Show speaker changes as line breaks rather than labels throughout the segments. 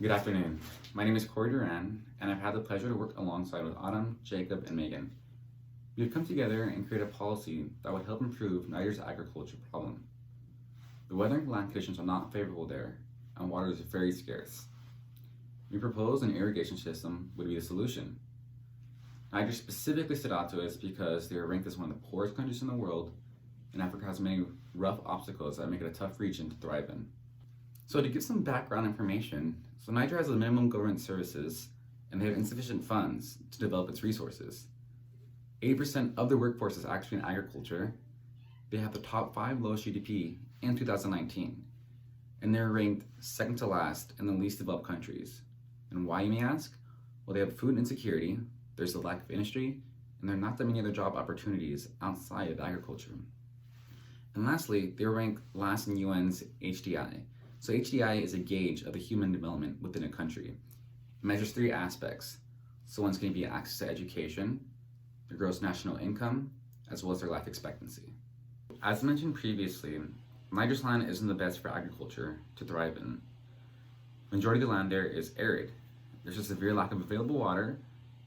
Good afternoon. My name is Corey Duran, and I've had the pleasure to work alongside with Autumn, Jacob, and Megan. We've come together and created a policy that would help improve Niger's agriculture problem. The weather and land conditions are not favorable there, and water is very scarce. We propose an irrigation system would be the solution. Niger specifically stood out to us because they are ranked as one of the poorest countries in the world, and Africa has many rough obstacles that make it a tough region to thrive in. So to give some background information, Niger has the minimum government services and they have insufficient funds to develop its resources. 80% of their workforce is actually in agriculture. They have the top 5 lowest GDP in 2019, and they're ranked second to last in the least developed countries. And why, you may ask? Well, they have food insecurity, there's a lack of industry, and there are not that many other job opportunities outside of agriculture. And lastly, they're ranked last in UN's HDI. So HDI is a gauge of the human development within a country. It measures 3 aspects. So one's going to be access to education, their gross national income, as well as their life expectancy. As mentioned previously, Niger's land isn't the best for agriculture to thrive in. Majority of the land there is arid. There's a severe lack of available water.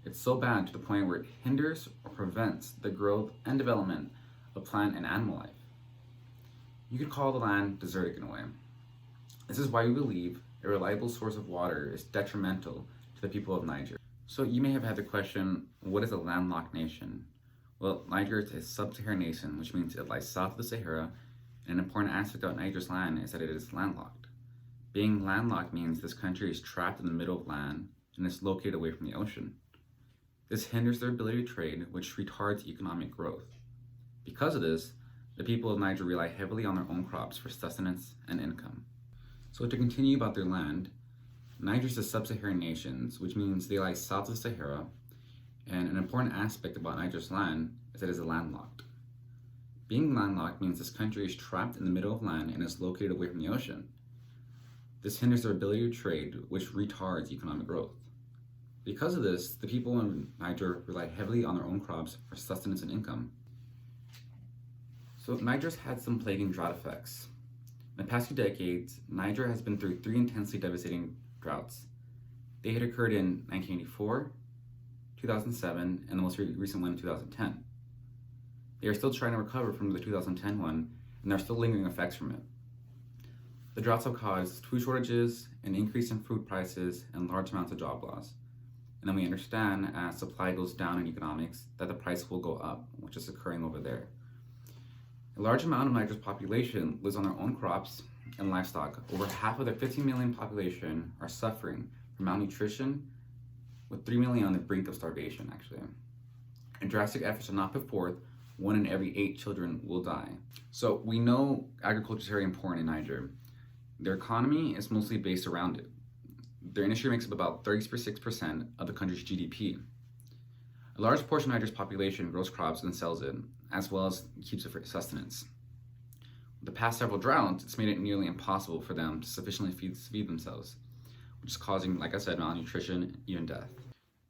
It's so bad to the point where it hinders or prevents the growth and development of plant and animal life. You could call the land desertic in a way. This is why we believe a reliable source of water is detrimental to the people of Niger. So you may have had the question, what is a landlocked nation? Well, Niger is a sub-Saharan nation, which means it lies south of the Sahara, and an important aspect of Niger's land is that it is landlocked. Being landlocked means this country is trapped in the middle of land and is located away from the ocean. This hinders their ability to trade, which retards economic growth. Because of this, the people of Niger rely heavily on their own crops for sustenance and income. So to continue about their land, Niger is a sub-Saharan nation, which means they lie south of the Sahara, and an important aspect about Niger's land is that it is landlocked. Being landlocked means this country is trapped in the middle of land and is located away from the ocean. This hinders their ability to trade, which retards economic growth. Because of this, the people in Niger rely heavily on their own crops for sustenance and income. So Niger's had some plaguing drought effects. In the past few decades, Niger has been through 3 intensely devastating droughts. They had occurred in 1984, 2007, and the most recent one in 2010. They are still trying to recover from the 2010 one, and there are still lingering effects from it. The droughts have caused food shortages, an increase in food prices, and large amounts of job loss. And then we understand as supply goes down in economics that the price will go up, which is occurring over there. A large amount of Niger's population lives on their own crops and livestock. Over half of their 15 million population are suffering from malnutrition, with 3 million on the brink of starvation, actually. And drastic efforts are not put forth, 1 in every 8 children will die. So we know agriculture is very important in Niger. Their economy is mostly based around it. Their industry makes up about 36% of the country's GDP. A large portion of Niger's population grows crops and sells it, as well as keeps it for sustenance. With the past several droughts, it's made it nearly impossible for them to sufficiently feed themselves, which is causing, like I said, malnutrition, even death.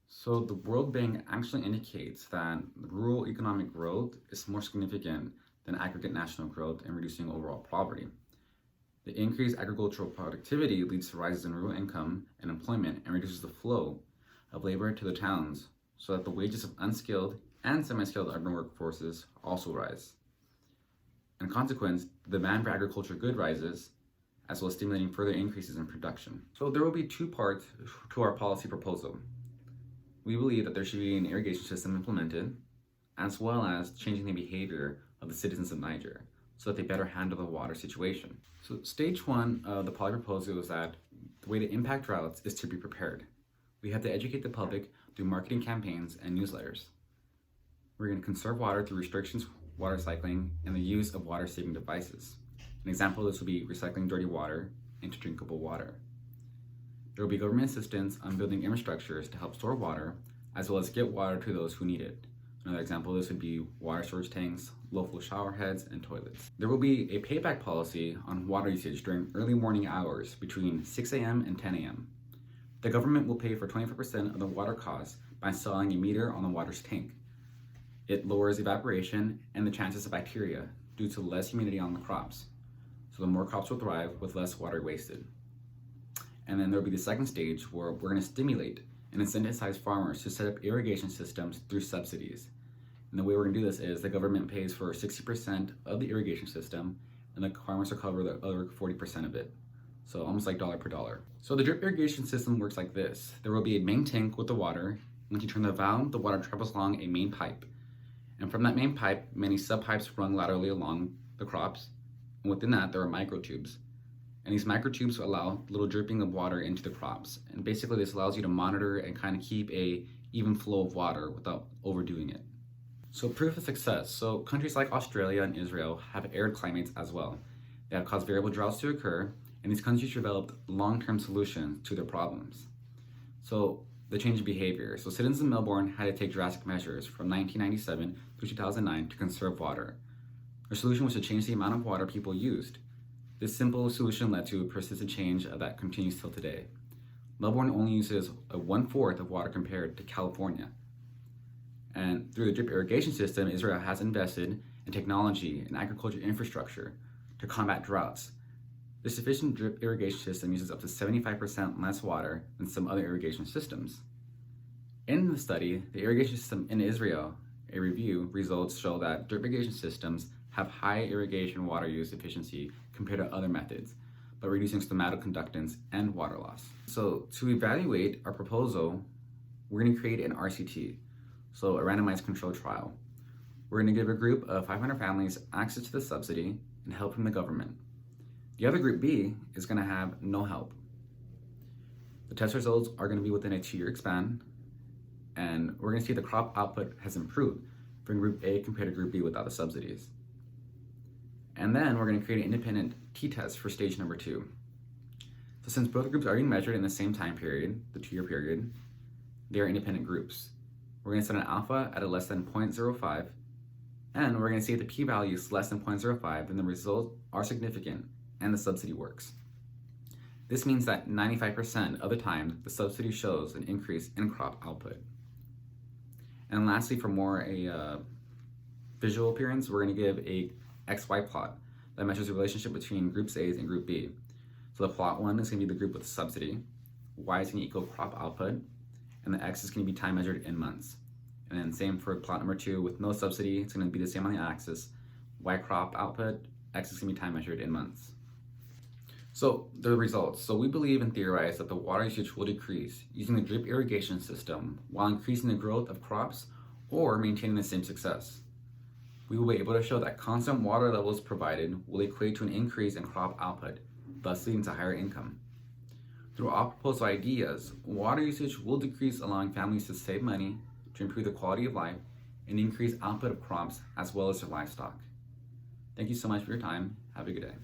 So the World Bank actually indicates that rural economic growth is more significant than aggregate national growth in reducing overall poverty. The increased agricultural productivity leads to rises in rural income and employment and reduces the flow of labor to the towns, so that the wages of unskilled and semi-skilled urban workforces also rise. In consequence, the demand for agricultural goods rises, as well as stimulating further increases in production. So there will be 2 parts to our policy proposal. We believe that there should be an irrigation system implemented, as well as changing the behavior of the citizens of Niger, so that they better handle the water situation. So stage 1 of the policy proposal is that the way to impact droughts is to be prepared. We have to educate the public through marketing campaigns and newsletters. We're going to conserve water through restrictions, water cycling, and the use of water-saving devices. An example of this would be recycling dirty water into drinkable water. There will be government assistance on building infrastructures to help store water, as well as get water to those who need it. Another example of this would be water storage tanks, local shower heads, and toilets. There will be a payback policy on water usage during early morning hours between 6 a.m. and 10 a.m. The government will pay for 25% of the water costs by installing a meter on the water's tank. It lowers evaporation and the chances of bacteria due to less humidity on the crops. So the more crops will thrive with less water wasted. And then there'll be the second stage where we're going to stimulate and incentivize farmers to set up irrigation systems through subsidies. And the way we're going to do this is the government pays for 60% of the irrigation system, and the farmers will cover the other 40% of it. So almost like dollar per dollar. So the drip irrigation system works like this. There will be a main tank with the water. Once you turn the valve, the water travels along a main pipe. And from that main pipe, many sub-pipes run laterally along the crops. And within that, there are microtubes. And these microtubes allow little dripping of water into the crops. And basically this allows you to monitor and kind of keep a even flow of water without overdoing it. So proof of success. So countries like Australia and Israel have arid climates as well. They have caused variable droughts to occur, and these countries developed long-term solutions to their problems. So the change in behavior. So citizens in Melbourne had to take drastic measures from 1997 to 2009 to conserve water. Their solution was to change the amount of water people used. This simple solution led to a persistent change that continues till today. Melbourne only uses 1/4 of water compared to California. And through the drip irrigation system, Israel has invested in technology and agriculture infrastructure to combat droughts. This efficient drip irrigation system uses up to 75% less water than some other irrigation systems. In the study, the irrigation system in Israel, a review, results show that drip irrigation systems have high irrigation water use efficiency compared to other methods, but reducing stomatal conductance and water loss. So to evaluate our proposal, we're going to create an RCT, so a randomized control trial. We're going to give a group of 500 families access to the subsidy and help from the government. The other group B is going to have no help. The test results are going to be within a 2-year span, and we're going to see the crop output has improved from group A compared to group B without the subsidies. And then we're going to create an independent t-test for stage number 2. So since both groups are being measured in the same time period, the 2-year period, they are independent groups. We're going to set an alpha at a less than 0.05, and we're going to see if the p-value is less than 0.05, then the results are significant and the subsidy works. This means that 95% of the time, the subsidy shows an increase in crop output. And lastly, for more a visual appearance, we're going to give a XY plot that measures the relationship between groups A and group B. So the plot 1 is going to be the group with the subsidy, Y is going to equal crop output, and the X is going to be time measured in months. And then same for plot number 2 with no subsidy, it's going to be the same on the axis, Y crop output, X is going to be time measured in months. So the results. So we believe and theorize that the water usage will decrease using the drip irrigation system while increasing the growth of crops or maintaining the same success. We will be able to show that constant water levels provided will equate to an increase in crop output, thus leading to higher income. Through our proposed ideas, water usage will decrease, allowing families to save money, to improve the quality of life, and increase output of crops as well as their livestock. Thank you so much for your time. Have a good day.